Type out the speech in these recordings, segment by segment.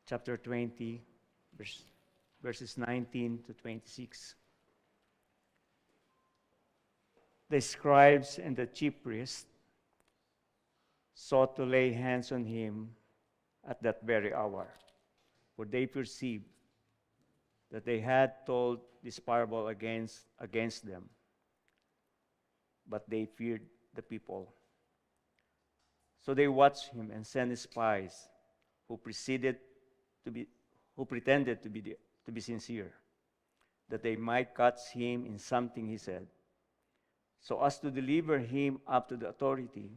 chapter 20, verses 19 to 26. The scribes and the chief priests sought to lay hands on him at that very hour, for they perceived that they had told this parable against them, but they feared the people. So they watched him and sent spies who pretended to be sincere, that they might catch him in something he said, so as to deliver him up to the authority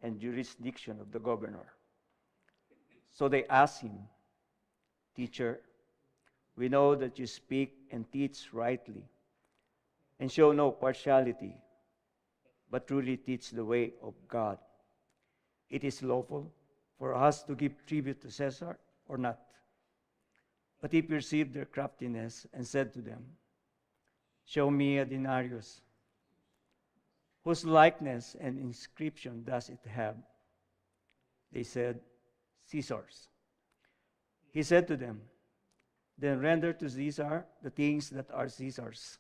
and jurisdiction of the governor. So they asked him, "Teacher, we know that you speak and teach rightly, and show no partiality, but truly teach the way of God. It is lawful for us to give tribute to Caesar or not?" But he perceived their craftiness and said to them, "Show me a denarius. Whose likeness and inscription does it have?" They said, "Caesar's." He said to them, "Then render to Caesar the things that are Caesar's,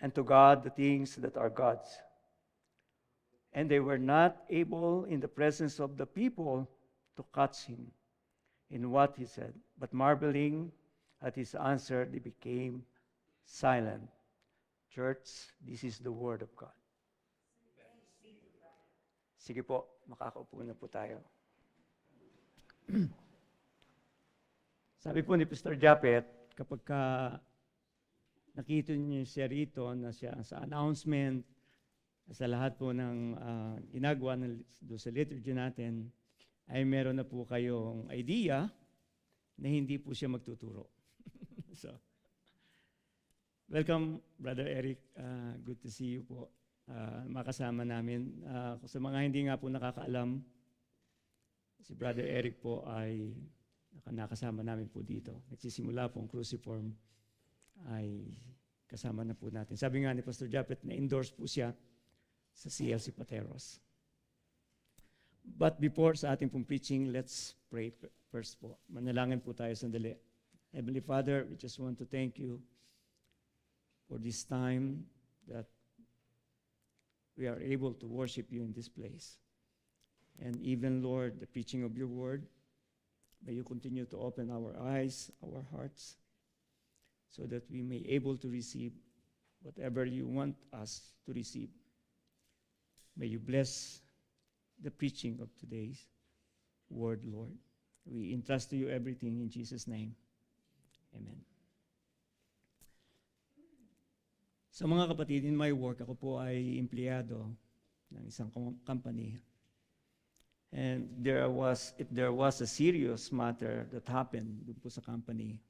and to God the things that are God's." And they were not able in the presence of the people to catch him in what he said, but marveling at his answer, they became silent. Church, this is the word of God. Sige po, makakaupo na po tayo. Sabi po ni Pastor Japet, kapag nakita niyo siya rito na siya sa announcement, sa lahat po ng ginagawa sa liturgy natin, ay meron na po kayong idea na hindi po siya magtuturo. So, welcome, Brother Eric. Good to see you po. Makasama namin. Sa mga hindi nga po nakakaalam, si Brother Eric po ay nakasama namin po dito. Nagsisimula po ang cruciform ay kasama na po natin. Sabi nga ni Pastor Japet na endorse po siya sa CLC Pateros. But before sa ating pong preaching, let's pray first po. Manalangin po tayo sandali. Heavenly Father, we just want to thank you for this time that we are able to worship you in this place. And even, Lord, the preaching of your word, may you continue to open our eyes, our hearts, so that we may able to receive whatever you want us to receive. May you bless the preaching of today's word, Lord. We entrust to you everything in Jesus' name. Amen. Sa mga kapatid, in my work, ako po ay empleyado ng isang company. And if there was a serious matter that happened doon po sa company,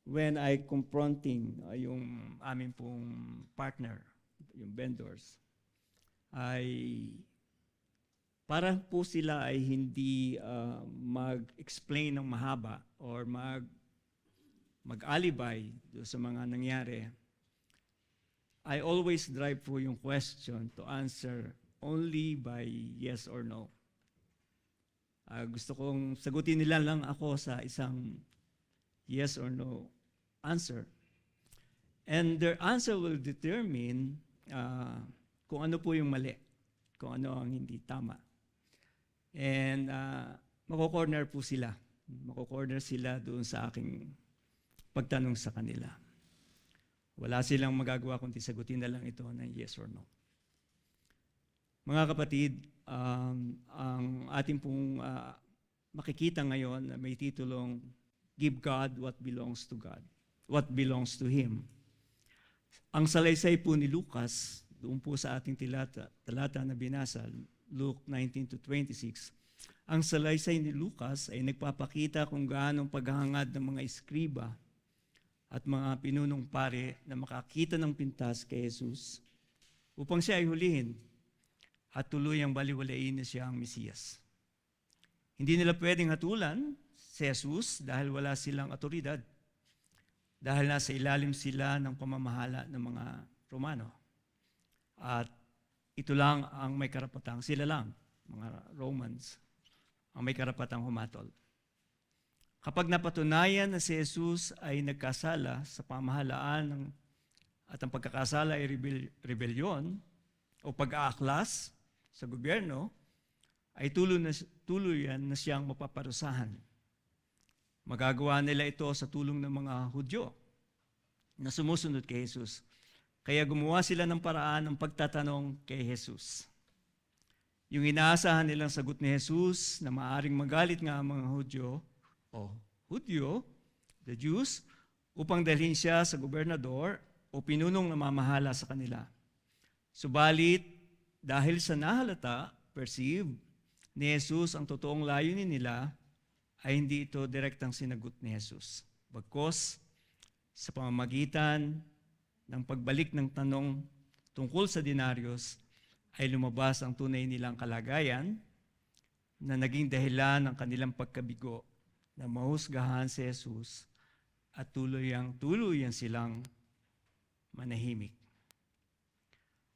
when I confronting yung aming pong partner, yung vendors, ay parang po sila ay hindi mag-explain ng mahaba or mag-alibay doon sa mga nangyari. I always drive po yung question to answer only by yes or no. Gusto kong sagutin nila lang ako sa isang yes or no answer. And their answer will determine kung ano po yung mali, kung ano ang hindi tama. And mako-corner po sila. Mako-corner sila doon sa aking pagtanong sa kanila. Wala silang magagawa kundi sagutin na lang ito ng yes or no. Mga kapatid, ang ating pong makikita ngayon na may titulong Give God what belongs to God, what belongs to Him. Ang salaysay po ni Lucas, doon po sa ating talata na binasa, Luke 19-26, ang salaysay ni Lucas ay nagpapakita kung gaano paghahangad ng mga eskriba at mga pinunong pare na makakita ng pintas kay Jesus upang siya ay hulihin at tuluyang baliwalain na siya ang Mesiyas. Hindi nila pwedeng hatulan si Jesus dahil wala silang otoridad, dahil nasa ilalim sila ng pamamahala ng mga Romano. At ito lang ang may karapatang, sila lang, mga Romans, ang may karapatang humatol. Kapag napatunayan na si Jesus ay nagkasala sa pamahalaan at ang pagkakasala ay rebelyon o pag-aaklas sa gobyerno, ay tuluyan na siyang mapaparusahan. Magagawa nila ito sa tulong ng mga Hudyo na sumusunod kay Jesus. Kaya gumawa sila ng paraan ng pagtatanong kay Jesus. Yung inaasahan nilang sagot ni Jesus na maaring magalit nga ang mga Hudyo, the Jews, upang dalhin siya sa gobernador o pinunong namamahala sa kanila. Subalit, dahil sa nahalata, perceive, ni Jesus ang totoong layunin nila, ay hindi ito direktang sinagot ni Jesus. Bagkus, sa pamamagitan ng pagbalik ng tanong tungkol sa denaryos, ay lumabas ang tunay nilang kalagayan na naging dahilan ng kanilang pagkabigo na mahusgahan si Jesus at tuluyang silang manahimik.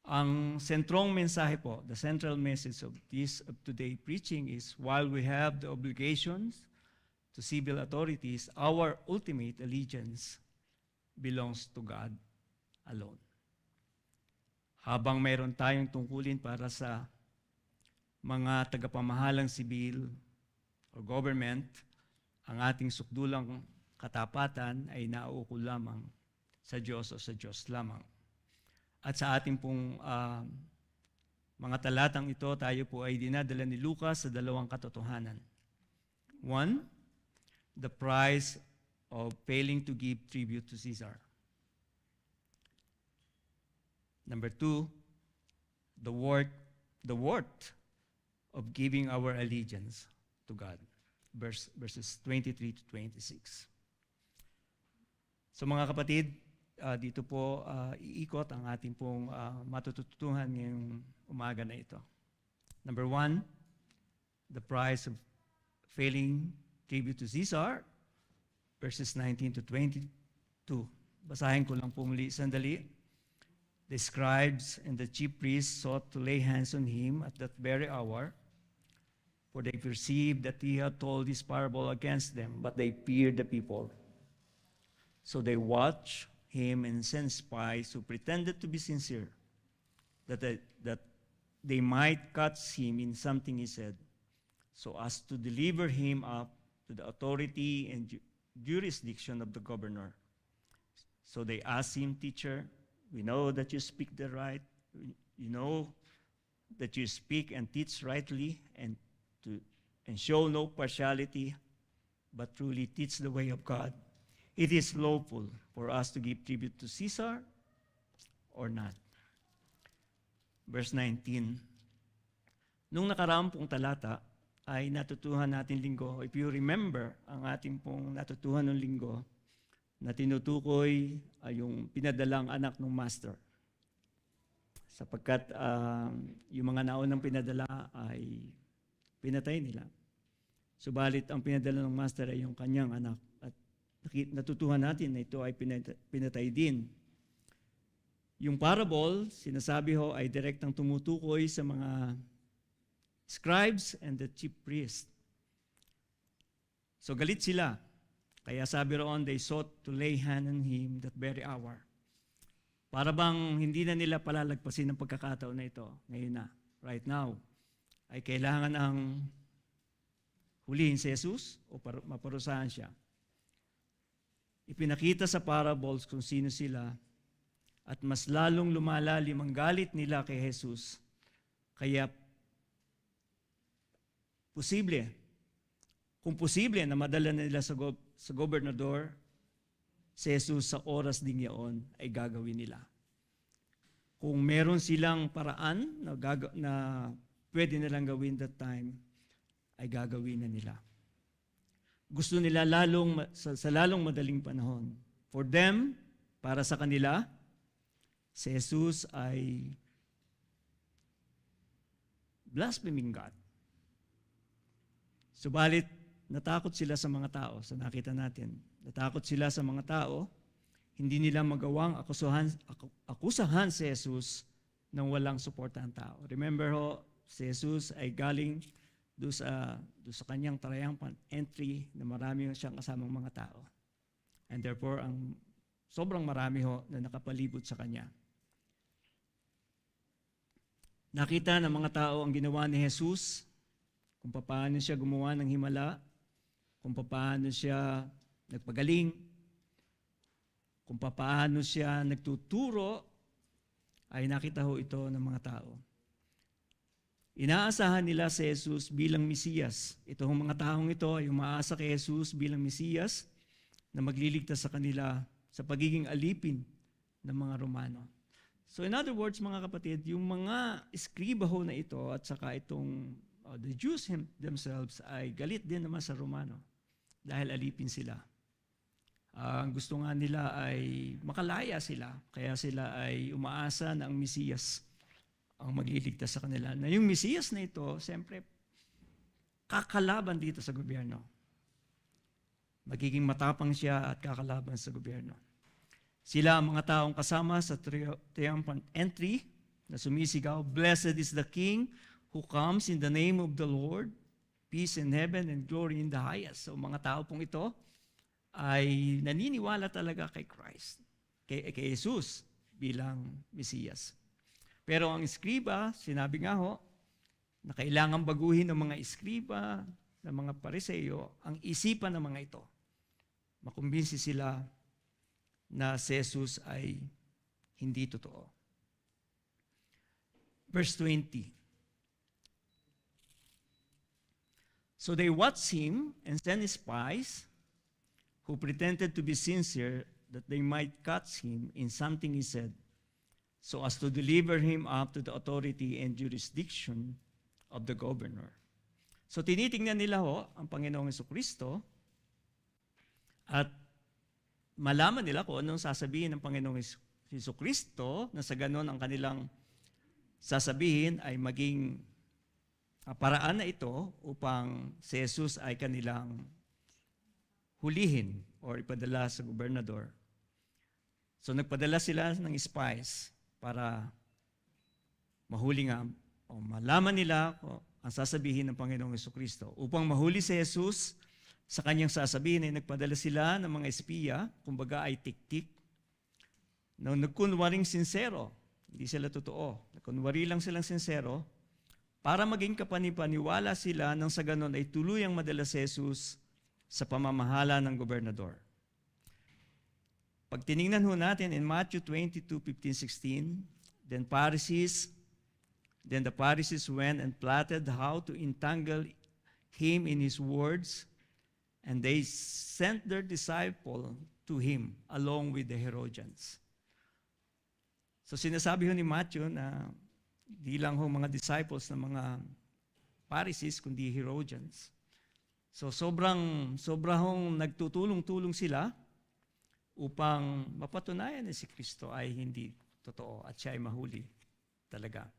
Ang sentrong mensahe po, the central message of today preaching is, while we have the obligations to civil authorities, our ultimate allegiance belongs to God alone. Habang mayroon tayong tungkulin para sa mga tagapamahalang sibil o government, ang ating sukdulang katapatan ay nauukol lamang sa Diyos o sa Diyos lamang. At sa ating pong mga talatang ito, tayo po ay dinadala ni Lucas sa dalawang katotohanan. One, the price of failing to give tribute to Caesar. Number two, the worth of giving our allegiance to God. Verses 23 to 26. So mga kapatid, dito po iikot ang ating pong matututuhan ngayong umaga na ito. Number one, the price of failing tribute to Caesar, verses 19 to 22. Basahin ko lang po muli sandali. The scribes and the chief priests sought to lay hands on him at that very hour, for they perceived that he had told this parable against them, but they feared the people. So they watched him and sent spies who pretended to be sincere, that they might catch him in something he said, so as to deliver him up to the authority and jurisdiction of the governor. So they asked him, "Teacher, we know that you speak the right, you know that you speak and teach rightly, and show no partiality, but truly teach the way of God. It is lawful for us to give tribute to Caesar or not." Verse 19. Nung nakaraang pong talata ay natutuhan natin linggo, if you remember, ang ating pong natutuhan ng linggo na tinutukoy ay yung pinadalang anak ng master. Sapagkat yung mga naunang pinadala ay pinatay nila. Subalit ang pinadala ng master ay yung kanyang anak. At natutuhan natin na ito ay pinatay din. Yung parable, sinasabi ho, ay direktang tumutukoy sa mga scribes and the chief priests. So galit sila. Kaya sabi roon, they sought to lay hand on him that very hour. Para bang hindi na nila palalagpasin ang pagkakataon na ito, ngayon na, right now, ay kailangan ang hulihin si Jesus o maparusahan siya. Ipinakita sa parables kung sino sila at mas lalong lumalalim ang galit nila kay Jesus. Kaya kung posible na madala nila sa gobernador, si Jesus sa oras ding yaon ay gagawin nila. Kung meron silang paraan na pwede nilang gawin that time, ay gagawin na nila. Gusto nila sa lalong madaling panahon. For them, para sa kanila, si Jesus ay blaspheming God. Subalit, natakot sila sa mga tao, sa nakita natin. Natakot sila sa mga tao, hindi nila magawang akusahan si Jesus ng walang suportahang tao. Remember ho, si Jesus ay galing doon sa kanyang triumphant entry na marami siyang kasamang mga tao. And therefore, sobrang marami ho na nakapalibot sa kanya. Nakita ng mga tao ang ginawa ni Jesus, kung paano siya gumawa ng himala, kung paano siya nagpagaling, kung paano siya nagtuturo, ay nakita ho ito ng mga tao. Inaasahan nila si Jesus bilang Mesiyas. Itong mga taong ito ay umaasa kay Jesus bilang Mesiyas na magliligtas sa kanila sa pagiging alipin ng mga Romano. So in other words, mga kapatid, yung mga eskriba ho na ito at saka itong the Jews themselves ay galit din naman sa Romano dahil alipin sila. Ang gusto nga nila ay makalaya sila, kaya sila ay umaasa na ang Mesiyas ang magliligtas sa kanila. Na yung Mesiyas na ito, siyempre, kakalaban dito sa gobyerno. Magiging matapang siya at kakalaban sa gobyerno. Sila ang mga taong kasama sa triumphant entry na sumisigaw, "Blessed is the King who comes in the name of the Lord, peace in heaven and glory in the highest." So mga tao pong ito ay naniniwala talaga kay Christ, kay Jesus bilang Mesiyas. Pero ang eskriba, sinabi nga ho, na kailangan baguhin ng mga eskriba, ng mga Pariseo, ang isipan ng mga ito. Makumbinsi sila na si Jesus ay hindi totoo. Verse 20. So they watched him and sent spies who pretended to be sincere that they might catch him in something he said, so as to deliver him up to the authority and jurisdiction of the governor. So tinitingnan nila ho ang Panginoong Jesucristo at malaman nila kung anong sasabihin ng Panginoong Jesucristo na sa ganon ang kanilang sasabihin ay maging paraan na ito upang si Jesus ay kanilang hulihin or ipadala sa gobernador. So nagpadala sila ng spies para mahuli nga o malaman nila ang sasabihin ng Panginoong Jesucristo. Upang mahuli si Jesus sa kanyang sasabihin ay nagpadala sila ng mga espiya, kumbaga ay tik-tik, na nagkunwaring sincero. Hindi sila totoo. Nagkunwari lang silang sincero para maging kapanipaniwala sila nang sa ganon ay tuluyang madala si Jesus sa pamamahala ng gobernador. Pag tiningnan ho natin in Matthew 22:15-16, then the Pharisees went and plotted how to entangle him in his words, and they sent their disciple to him along with the Herodians. So sinasabi ho ni Matthew na di lang ho mga disciples ng mga Pharisees, kundi Herodians. So sobrang nagtutulong-tulong sila upang mapatunayan na si Kristo ay hindi totoo at siya ay mahuli talaga.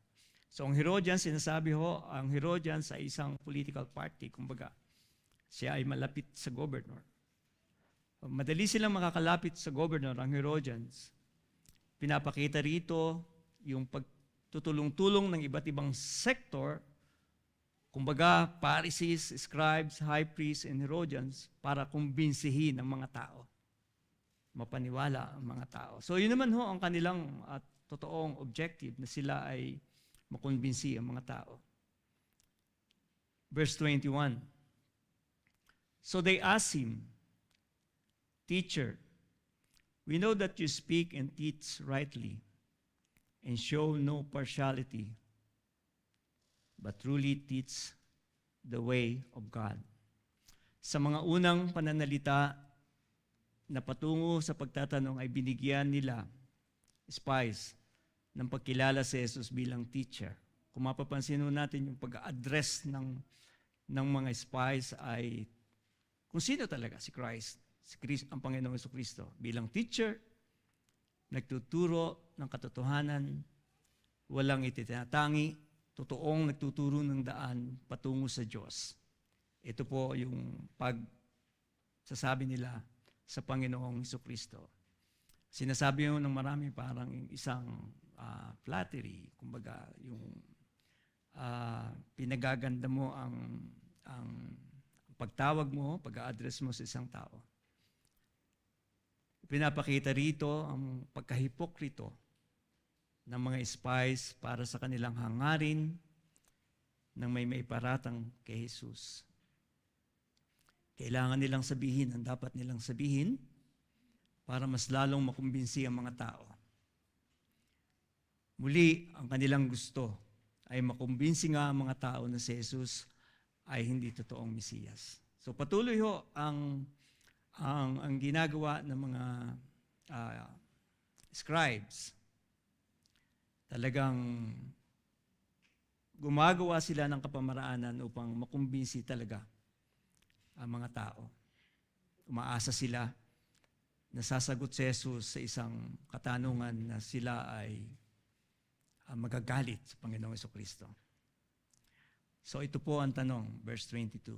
So ang Herodians, sinasabi ho, ang Herodians ay isang political party, kumbaga siya ay malapit sa governor. Madali silang makakalapit sa governor, ang Herodians. Pinapakita rito yung pagtutulong-tulong ng iba't ibang sektor, kumbaga Pharisees, scribes, high priests, and Herodians para kumbinsihin ang mga tao. Mapaniwala ang mga tao. So yun naman ho ang kanilang totoong objective na sila ay makumbinsi ang mga tao. Verse 21. So they asked him, "Teacher, we know that you speak and teach rightly and show no partiality, but truly teach the way of God." Sa mga unang pananalita na patungo sa pagtatanong ay binigyan nila, spies, ng pagkilala si Jesus bilang teacher. Kung mapapansin natin yung pag-address ng mga spies ay kung sino talaga si Christ, ang Panginoong Jesucristo. Bilang teacher, nagtuturo ng katotohanan, walang itinatangi, totoong nagtuturo ng daan patungo sa Diyos. Ito po yung pagsasabi nila sa Panginoong Jesucristo. Sinasabi yun ng marami parang isang flattery, kumbaga yung pinagaganda mo ang pagtawag mo, pag-a-address mo sa isang tao. Pinapakita rito ang pagkahipokrito ng mga spies para sa kanilang hangarin ng may maiparatang kay Jesus. Kailangan nilang sabihin ang dapat nilang sabihin para mas lalong makumbinsi ang mga tao. Muli, ang kanilang gusto ay makumbinsi nga ang mga tao na si Jesus ay hindi totoong Mesiyas. So patuloy ho ang ginagawa ng mga scribes. Talagang gumagawa sila ng kapamaraanan upang makumbinsi talaga ang mga tao. Umaasa sila na sasagot si Jesus sa isang katanungan na sila ay magagalit sa Panginoong Jesucristo. So ito po ang tanong, verse 22.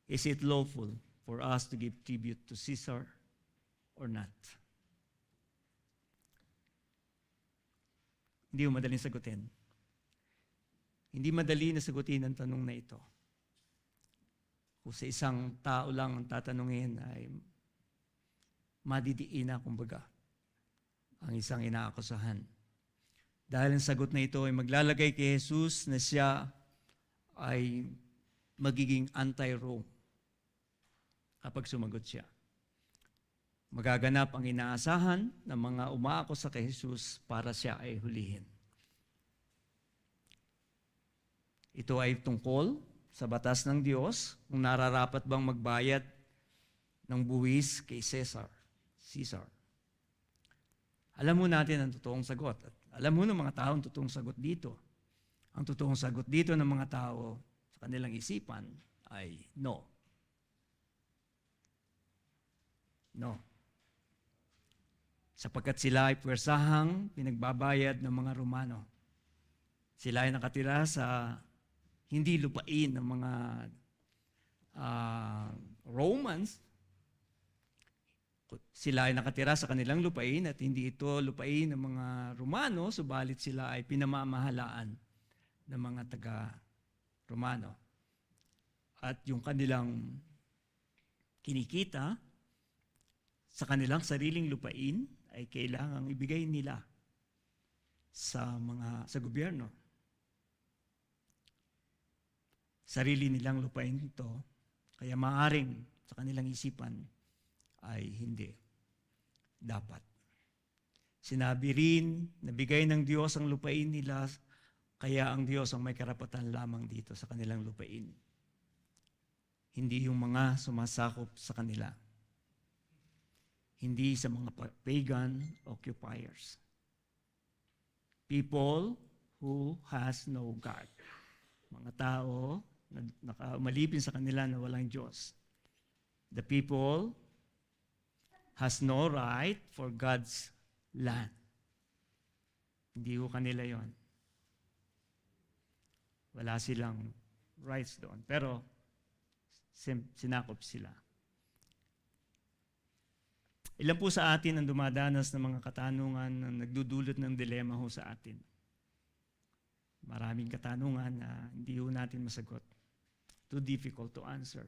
Is it lawful for us to give tribute to Caesar or not? Hindi mo madaling sagutin. Hindi madali na sagutin ang tanong na ito. Kung sa isang tao lang ang tatanungin ay madidiin na, kumbaga, ang isang inaakusahan. Dahil ang sagot na ito ay maglalagay kay Jesus na siya ay magiging anti-Rome kapag sumagot siya. Magaganap ang inaasahan ng mga umaakusa kay Jesus para siya ay hulihin. Ito ay tungkol sa batas ng Diyos kung nararapat bang magbayad ng buwis kay Caesar. Alam mo natin ang totoong sagot. At alam mo ng mga tao ang totoong sagot dito. Ang totoong sagot dito ng mga tao sa kanilang isipan ay no. No. Sapagkat sila ay puwersahang pinagbabayad ng mga Romano. Sila ay nakatira sa hindi lupain ng mga Romans. Sila ay nakatira sa kanilang lupain at hindi ito lupain ng mga Romano, subalit sila ay pinamamahalaan ng mga taga-Romano. At yung kanilang kinikita sa kanilang sariling lupain ay kailangang ibigay nila sa gobyerno. Sarili nilang lupain ito, kaya maaring sa kanilang isipan ay hindi dapat. Sinabi rin na bigay ng Diyos ang lupain nila, kaya ang Diyos ang may karapatan lamang dito sa kanilang lupain. Hindi yung mga sumasakop sa kanila. Hindi sa mga pagan occupiers. People who has no God. Mga tao na nakamalipin sa kanila na walang Diyos. The people has no right for God's land. Hindi ko kanila yon. Wala silang rights doon. Pero sinakop sila. Ilan po sa atin ang dumadanas ng mga katanungan na nagdudulot ng dilema ho sa atin? Maraming katanungan na hindi ho natin masagot. Too difficult to answer.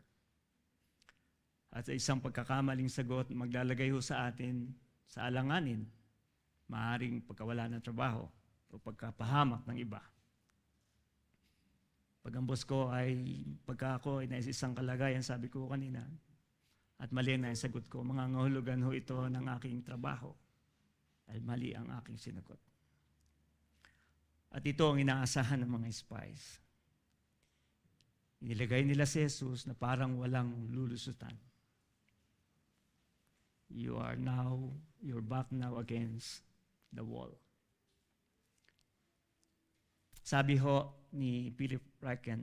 At sa isang pagkakamaling sagot, maglalagay ho sa atin sa alanganin, maaaring pagkawala ng trabaho o pagkapahamak ng iba. Pag ang boss ko pagka ako ay nais isang kalagayan, sabi ko kanina, at mali na yung sagot ko, mangangahulugan ho ito ng aking trabaho. Dahil mali ang aking sinagot. At ito ang inaasahan ng mga spies. Inilagay nila si Jesus na parang walang lulusutan. You're back now against the wall. Sabi ho ni Philip Ryken,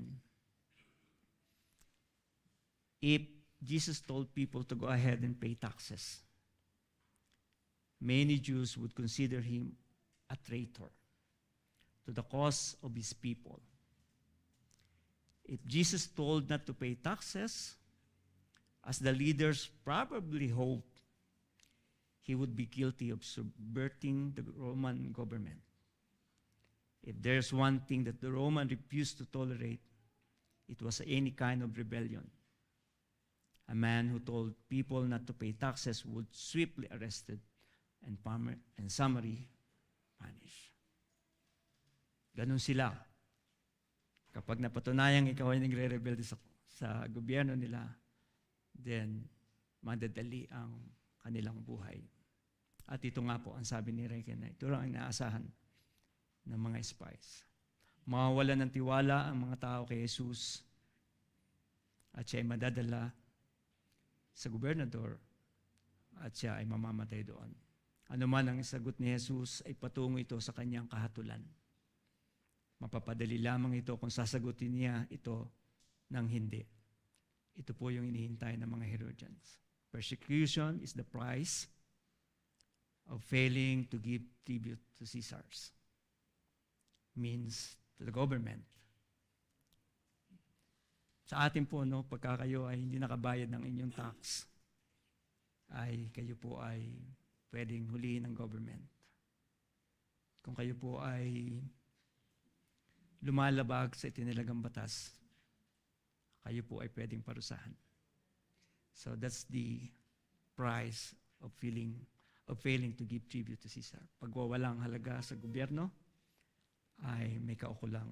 if Jesus told people to go ahead and pay taxes, many Jews would consider him a traitor to the cause of his people. If Jesus told not to pay taxes, as the leaders probably hoped, he would be guilty of subverting the Roman government. If there's one thing that the Roman refused to tolerate, it was any kind of rebellion. A man who told people not to pay taxes would swiftly arrested and summary punished. Ganon sila. Kapag napatunayang ikaw ay nagre-rebelde sa gobyerno nila, then madadali ang kanilang buhay. At ito nga po ang sabi ni Reagan na ito lang ang inaasahan ng mga spies. Mawawalan ng tiwala ang mga tao kay Jesus at siya ay madadala sa gobernador at siya ay mamamatay doon. Ano man ang sagot ni Jesus ay patungo ito sa kanyang kahatulan. Mapapadali lamang ito kung sasagutin niya ito ng hindi. Ito po yung inihintay ng mga Herodians. Persecution is the price of failing to give tribute to Caesars. Means to the government. Sa atin po, no, pagka kayo ay hindi nakabayad ng inyong tax, ay kayo po ay pwedeng hulihin ng government. Kung kayo po ay lumalabag sa itinilagang batas, kayo po ay pwedeng parusahan. So that's the price of failing to give tribute to Caesar. Pagwawalang halaga sa gobyerno, ay may kaukulang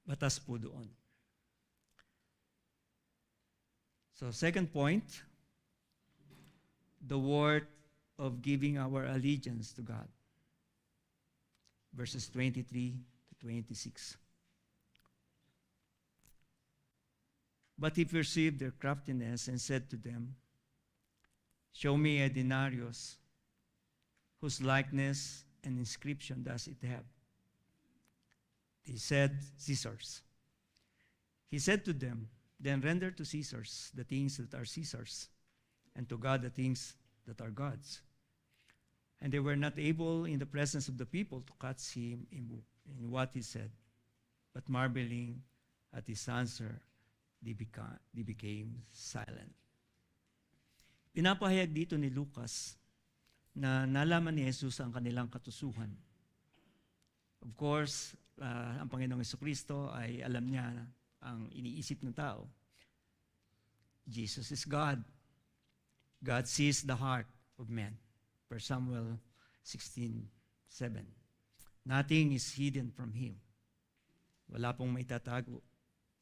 batas po doon. So second point, the worth of giving our allegiance to God. Verses 23 to 26. But he perceived their craftiness and said to them, "Show me a denarius, whose likeness and inscription does it have?" They said, "Caesar's." He said to them, "Then render to Caesar's the things that are Caesar's, and to God the things that are God's." And they were not able in the presence of the people to catch him in what he said, but marveling at his answer, they became silent. Pinapahayag dito ni Lucas na nalaman ni Jesus ang kanilang katusuhan. Of course, ang Panginoong Jesucristo ay alam niya ang iniisip ng tao. Jesus is God. God sees the heart of man. 1 Samuel 16:7. Nothing is hidden from Him. Wala pong may tatago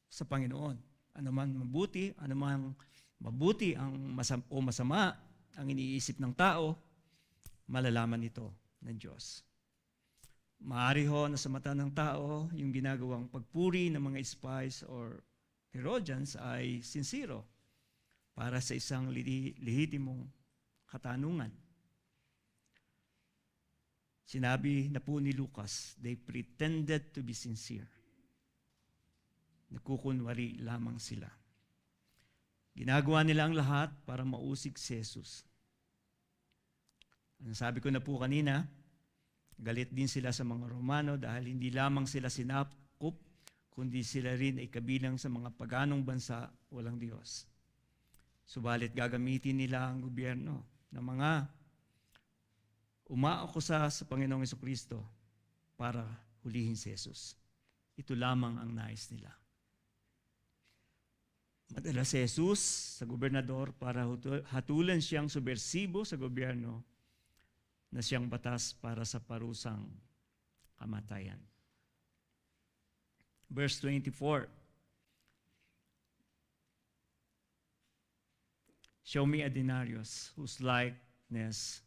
sa Panginoon. Ano man mabuti ang masama ang iniisip ng tao, malalaman ito ng Diyos. Maari ho na sa mata ng tao, yung ginagawang pagpuri ng mga spies or Herodians ay sincero para sa isang lehitimong katanungan. Sinabi na po ni Lucas, they pretended to be sincere. Nagkukunwari lamang sila. Ginagawa nila ang lahat para mausig si Jesus. Ang sabi ko na po kanina, galit din sila sa mga Romano dahil hindi lamang sila sinakop, kundi sila rin ay kabilang sa mga paganong bansa walang Diyos. Subalit gagamitin nila ang gobyerno ng mga umaakusa sa Panginoong Jesucristo para hulihin si Jesus. Ito lamang ang nais nila. Madala si Jesus sa gobernador para hatulan siyang subversibo sa gobyerno na siyang batas para sa parusang kamatayan. Verse 24. Show me a denarius whose likeness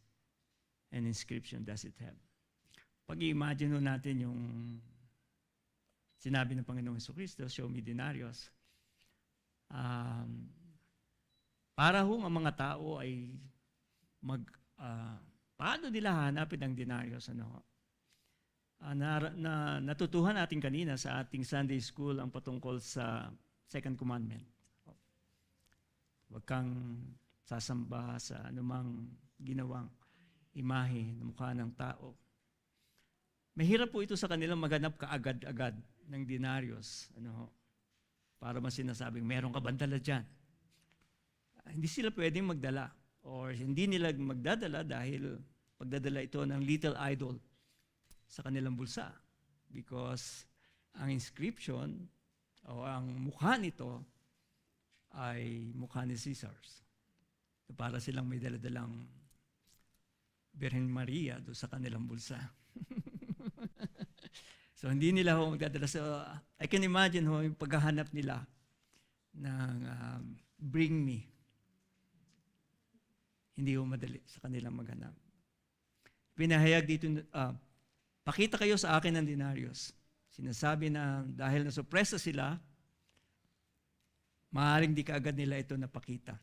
and inscription does it have? Pag-i-imagine natin yung sinabi ng Panginoong Jesucristo, show me denarius. Para hong ang mga tao ay paano nila hanapin ang denarius? Natutuhan natin kanina sa ating Sunday school ang patungkol sa Second Commandment. Huwag kang sasamba sa anumang ginawang imahe ng mukha ng tao. Mahirap po ito sa kanilang maghanap kaagad-agad ng denarius. Para mas sinasabing, meron ka bandala dyan. Hindi sila pwedeng magdala. Or hindi nila magdadala dahil pagdadala ito ng little idol sa kanilang bulsa because ang inscription o ang mukha nito ay mukha ni Caesar. So, para silang may daladalang Birhen Maria doon sa kanilang bulsa. So hindi nila ho magdadala. So I can imagine ho yung paghahanap nila ng bring me. Hindi ho madali sa kanilang maghanap. Pinahayag dito, pakita kayo sa akin ng denarios. Sinasabi na dahil nasupresa sila, maaaring di kaagad nila ito napakita.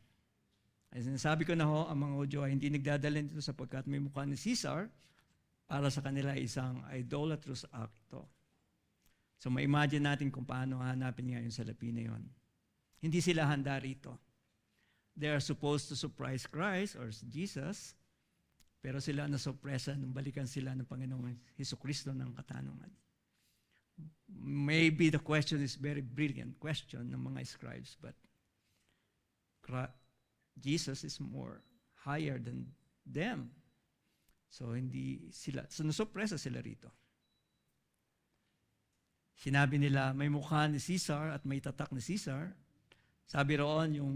Ay sinasabi ko na ho, ang mga Hudyo ay hindi nagdadala nito sapagkat may mukha ni Caesar, para sa kanila isang idolatrous act ito. So ma-imagine natin kung paano hanapin niya yung salapi na yun. Hindi sila handa rito. They are supposed to surprise Christ or Jesus, pero sila nasupresa nung balikan sila ng Panginoong Hesukristo ng katanungan. Maybe the question is very brilliant question ng mga scribes, but Jesus is more higher than them. So hindi sila, so nasupresa sila rito. Sinabi nila, may mukha ni Caesar at may tatak ni Caesar. Sabi roon yung,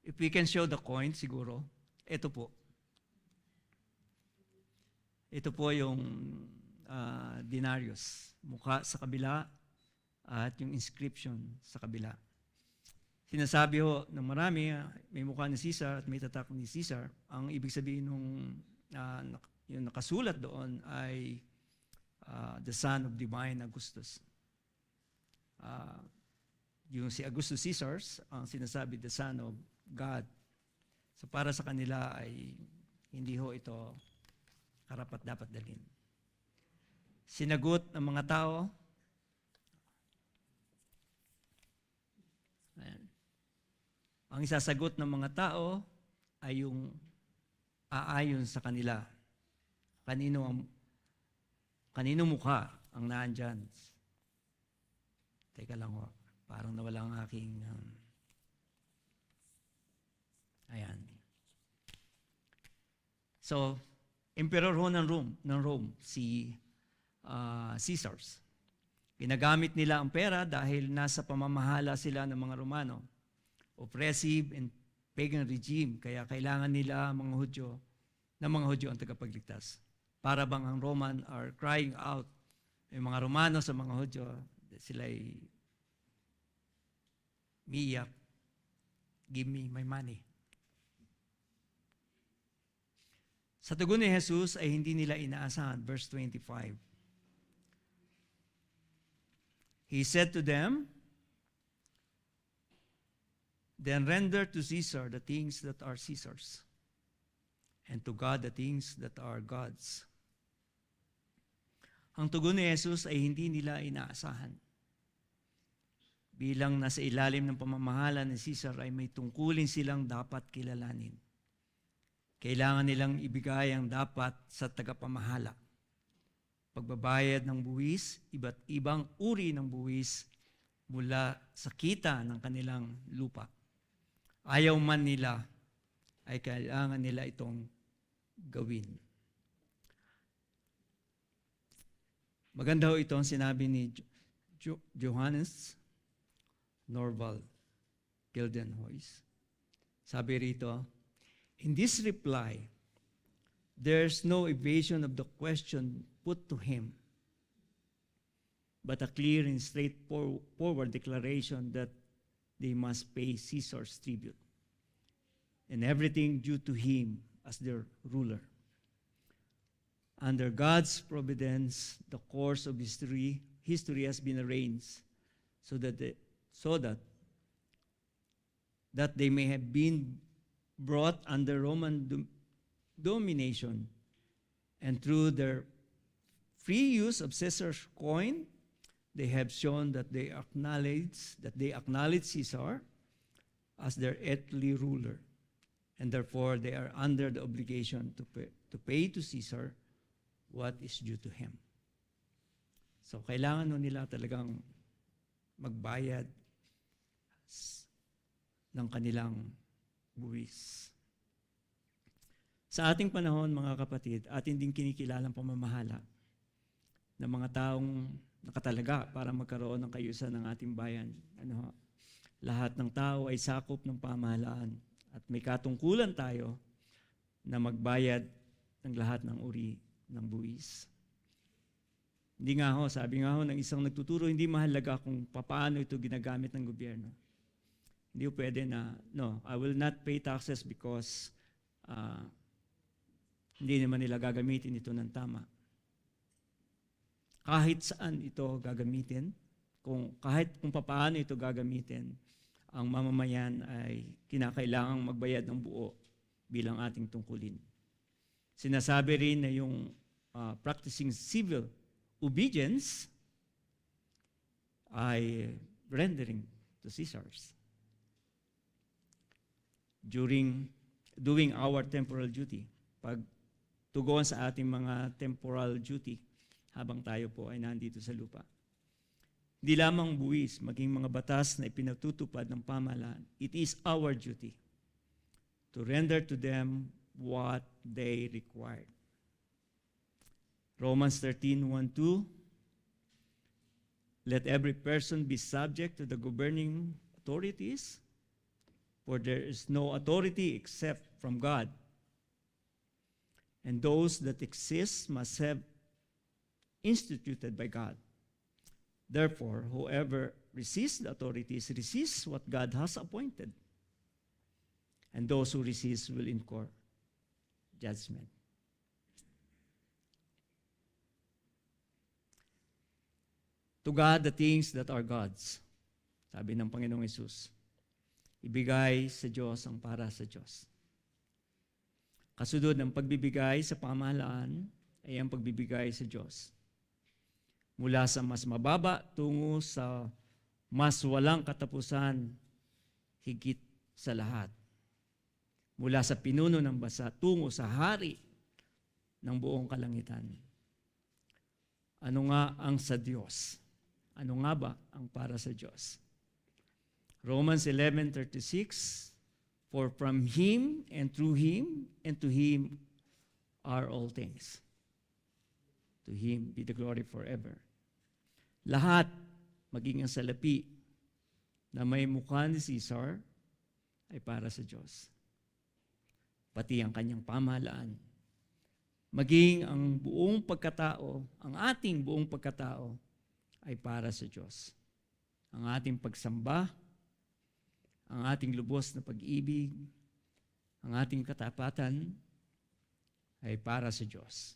if we can show the coin siguro, ito po. Ito po yung denarius, mukha sa kabila at yung inscription sa kabila. Sinasabi ho ng marami, may mukha ni Caesar at may tatak ni Caesar. Ang ibig sabihin nung yung nakasulat doon ay the son of divine Augustus. Yung si Augustus Caesar, ang sinasabi the son of God. So para sa kanila ay hindi ho ito karapat dapat dalhin. Sinagot ng mga tao, ayan. Ang isasagot ng mga tao ay yung aayon sa kanila. Kanino mukha ang naandyan? Teka lang ho, parang nawala ang aking ayan. So, emperor ho ng Rome, si Caesars. Ginagamit nila ang pera dahil nasa pamamahala sila ng mga Romano. Oppressive and pagan regime, kaya kailangan nila mga Hudyo ang tagapagligtas. Para bang ang Roman are crying out, yung mga Romano sa mga Hudyo, sila'y miyak, give me my money. Sa tugon ni Jesus ay hindi nila inaasahan. Verse 25. He said to them, then render to Caesar the things that are Caesar's, and to God the things that are God's. Ang tugon ni Jesus ay hindi nila inaasahan. Bilang nasa ilalim ng pamamahala ni Caesar ay may tungkulin silang dapat kilalanin. Kailangan nilang ibigay ang dapat sa tagapamahala. Pagbabayad ng buwis, iba't ibang uri ng buwis mula sa kita ng kanilang lupa. Ayaw man nila, ay kailangan nila itong gawin. Maganda ho ito ang sinabi ni Johannes Norval Gildenhuys. Sabi rito, in this reply, there's no evasion of the question put to him, but a clear and straightforward declaration that they must pay Caesar's tribute and everything due to him as their ruler. Under God's providence, the course of history has been arranged so that they may have been brought under Roman domination, and through their free use of Caesar's coin, they have shown that they acknowledge Caesar as their earthly ruler, and therefore they are under the obligation to pay to Caesar what is due to him. So kailangan nun nila talagang magbayad ng kanilang buwis. Sa ating panahon, mga kapatid, atin din kinikilalang pamamahala ng mga taong nakatalaga para magkaroon ng kaayusan ng ating bayan. Lahat ng tao ay sakop ng pamahalaan at may katungkulan tayo na magbayad ng lahat ng uri ng buwis. Hindi nga sabi nga ng isang nagtuturo, hindi mahalaga kung paano ito ginagamit ng gobyerno. Hindi pwede na, no, I will not pay taxes because hindi naman nila gagamitin ito ng tama. Kahit saan ito gagamitin, kahit kung paano ito gagamitin, ang mamamayan ay kinakailangang magbayad ng buo bilang ating tungkulin. Sinasabi rin na yung practicing civil obedience ay rendering to Caesars. During doing our temporal duty, pag tugon sa ating mga temporal duty habang tayo po ay nandito sa lupa. Hindi lamang buwis, maging mga batas na ipinatutupad ng pamahalaan, it is our duty to render to them what they require. Romans 13:1-2, let every person be subject to the governing authorities, for there is no authority except from God. And those that exist must have instituted by God. Therefore, whoever resists the authorities resists what God has appointed. And those who resist will incur judgment. To God, the things that are God's, sabi ng Panginoong Hesus, ibigay sa Diyos ang para sa Diyos. Kasunod ng pagbibigay sa pamahalaan ay ang pagbibigay sa Diyos. Mula sa mas mababa tungo sa mas walang katapusan, higit sa lahat. Mula sa pinuno ng bansa tungo sa hari ng buong kalangitan. Ano nga ang sa Diyos? Ano nga ba ang para sa Diyos? Romans 11:36, for from Him and through Him and to Him are all things. To Him be the glory forever. Lahat, maging ang salapi na may mukha ni Caesar, ay para sa Diyos. Pati ang kanyang pamahalaan. Maging ang buong pagkatao, ang ating buong pagkatao, ay para sa Diyos. Ang ating pagsamba, ang ating lubos na pag-ibig, ang ating katapatan, ay para sa Diyos.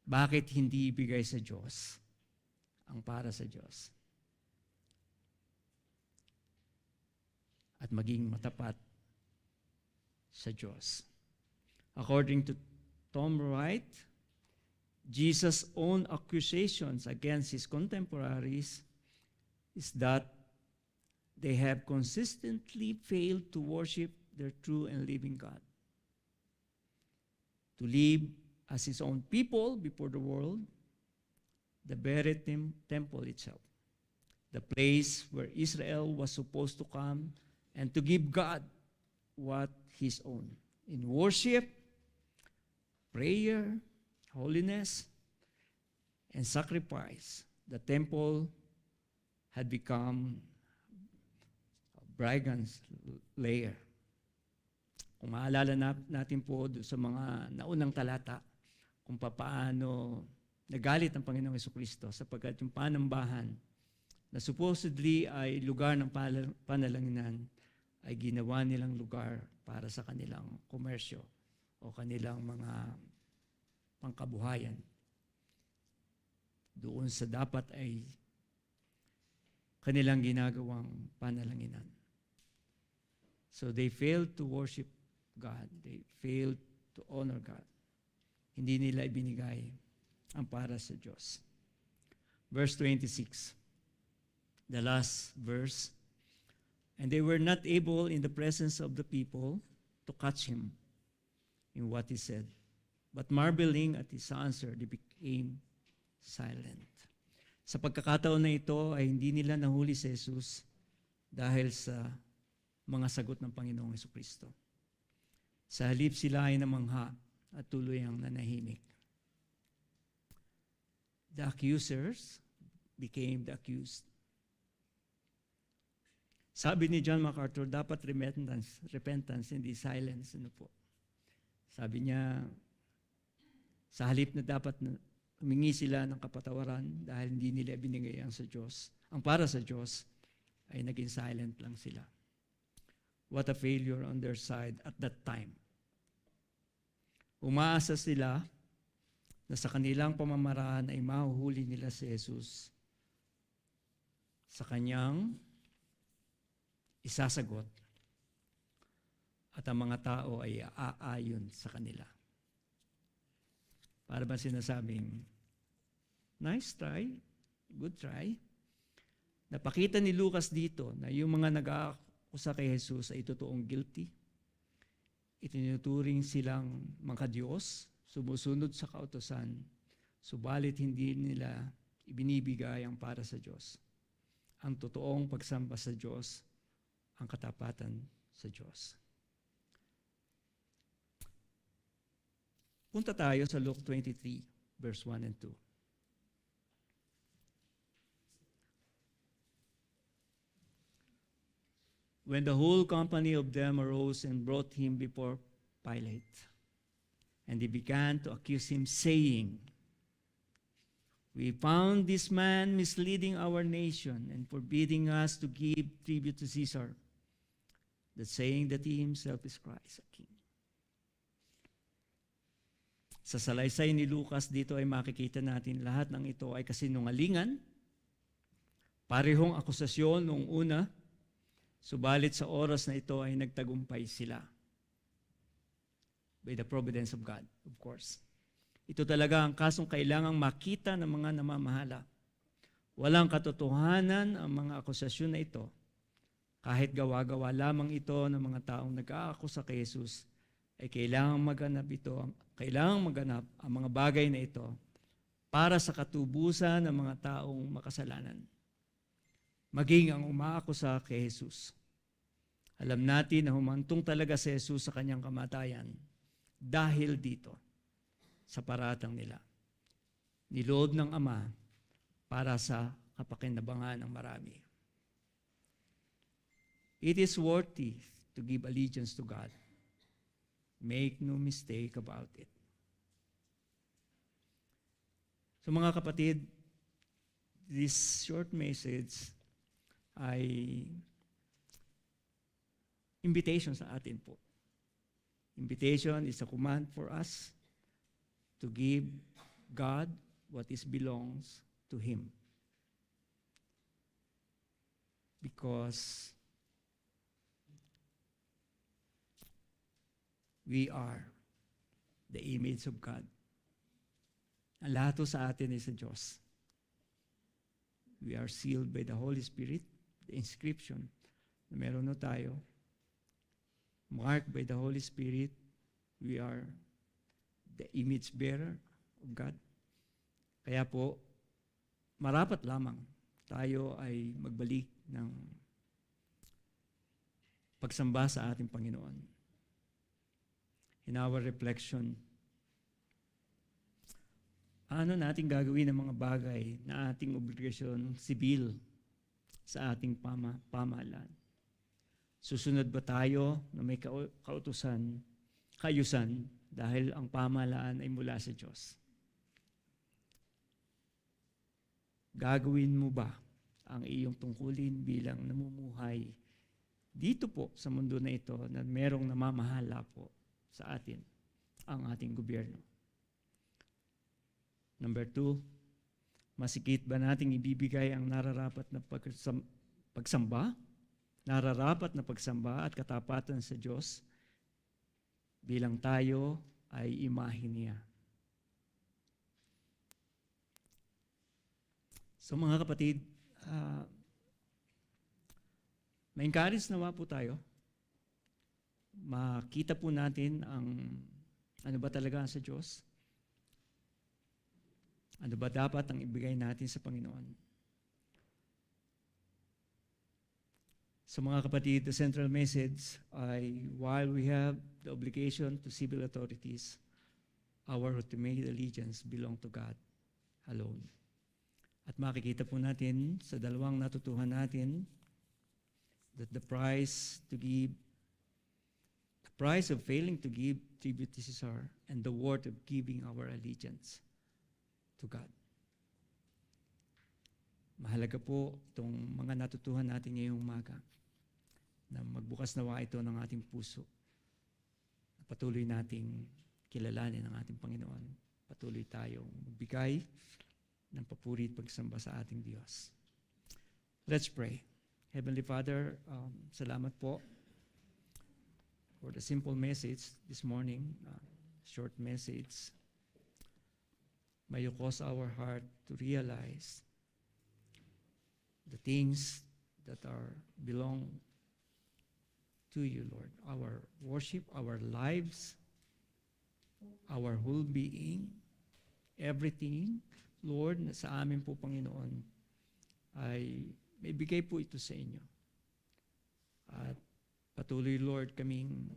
Bakit hindi ibigay sa Diyos ang para sa Diyos? At maging matapat sa Diyos. According to Tom Wright, Jesus' own accusations against his contemporaries is that they have consistently failed to worship their true and living God. To live as his own people before the world, the very temple itself, the place where Israel was supposed to come and to give God what his own. In worship, prayer, holiness, and sacrifice, the temple had become a brigand's lair. Kung maalala natin po sa mga naunang talata, kung paano nagalit ang Panginoong Jesucristo sapagkat yung panambahan na supposedly ay lugar ng panalanginan ay ginawa nilang lugar para sa kanilang komersyo o kanilang mga pangkabuhayan. Doon sa dapat ay kanilang ginagawang panalanginan. So they failed to worship God. They failed to honor God. Hindi nila ibinigay ang para sa Diyos. Verse 26, the last verse, and they were not able in the presence of the people to catch him in what he said. But marveling at his answer, they became silent. Sa pagkakataon na ito ay hindi nila nahuli si Jesus dahil sa mga sagot ng Panginoong Jesucristo. Sa halip sila ay namangha at tuluyang nanahimik. The accusers became the accused. Sabi ni John MacArthur, dapat repentance, hindi silence. Ano po? Sabi niya, sa halip na dapat humingi sila ng kapatawaran dahil hindi nila binigay ang sa Diyos. Ang para sa Diyos ay naging silent lang sila. What a failure on their side at that time. Umaasa sila na sa kanilang pamamaraan ay mahuhuli nila si Jesus sa kanyang isasagot at ang mga tao ay aayon sa kanila. Para ba sinasabing, nice try, good try. Napakita ni Lucas dito na yung mga nag-aakusa kay Jesus ay totoong guilty. Itinuturing silang mga Diyos, sumusunod sa kautusan, subalit hindi nila ibinibigay ang para sa Diyos. Ang totoong pagsamba sa Diyos, ang katapatan sa Diyos. Punta tayo sa Luke 23, verse 1 and 2. When the whole company of them arose and brought him before Pilate, and they began to accuse him, saying, "We found this man misleading our nation and forbidding us to give tribute to Caesar, that saying that he himself is Christ, a king." Sa salaysay ni Lucas dito ay makikita natin lahat ng ito ay kasinungalingan, parehong akusasyon noong una, subalit sa oras na ito ay nagtagumpay sila. By the providence of God, of course. Ito talaga ang kasong kailangang makita ng mga namamahala. Walang katotohanan ang mga akusasyon na ito. Kahit gawa-gawa lamang ito ng mga taong nag-aakusa kay Jesus, ay kailangang maganap ang mga bagay na ito para sa katubusan ng mga taong makasalanan. Maging ang umaakusa kay Jesus. Alam natin na humantong talaga si Jesus sa kanyang kamatayan dahil dito sa paratang nila. Niloob ng Ama para sa kapakinabangan ng marami. It is worthy to give allegiance to God. Make no mistake about it. So mga kapatid, this short message ay invitation sa atin po. Invitation is a command for us to give God what belongs to Him. Because we are the image of God. Ang lahat sa atin ay sa Diyos. We are sealed by the Holy Spirit, the inscription na meron na tayo. Marked by the Holy Spirit, we are the image bearer of God. Kaya po, marapat lamang tayo ay magbalik ng pagsamba sa ating Panginoon. In our reflection, ano natin gagawin ng mga bagay na ating obligasyon sibil sa ating pamahalaan? Susunod ba tayo na may kayusan dahil ang pamahalaan ay mula sa Diyos? Gagawin mo ba ang iyong tungkulin bilang namumuhay dito po sa mundo na ito na merong namamahala po sa atin, ang ating gobyerno? Number 2, masikip ba nating ibibigay ang nararapat na pagsamba at katapatan sa Diyos bilang tayo ay imahe niya? So mga kapatid, ma-encourage nawa po tayo. Makita po natin ang ano ba talaga sa Diyos. Ano ba dapat ang ibigay natin sa Panginoon? Sa mga kapatid, the central message ay while we have the obligation to civil authorities, our ultimate allegiance belong to God alone. At makikita po natin sa dalawang natutuhan natin that the price of failing to give tribute to Caesar and the worth of giving our allegiance to God. Mahalaga po itong mga natutuhan natin ngayong umaga na magbukas nawa ito ng ating puso. Patuloy nating kilalanin ang ating Panginoon. Patuloy tayong magbigay ng papuri at pagsamba sa ating Diyos. Let's pray. Heavenly Father, salamat po for the simple message this morning, short message. May you cause our heart to realize the things that belong to you, Lord. Our worship, our lives, our whole being, everything, Lord, na sa amin po, Panginoon, ay may bigay po ito sa inyo. At patuloy, Lord, kaming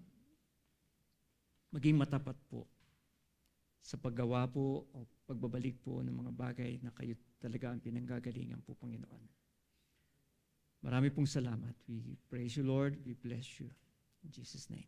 maging matapat po sa paggawa po o pagbabalik po ng mga bagay na kayo talaga ang pinanggagalingan po, Panginoon. Marami pong salamat. We praise you, Lord. We bless you. In Jesus' name.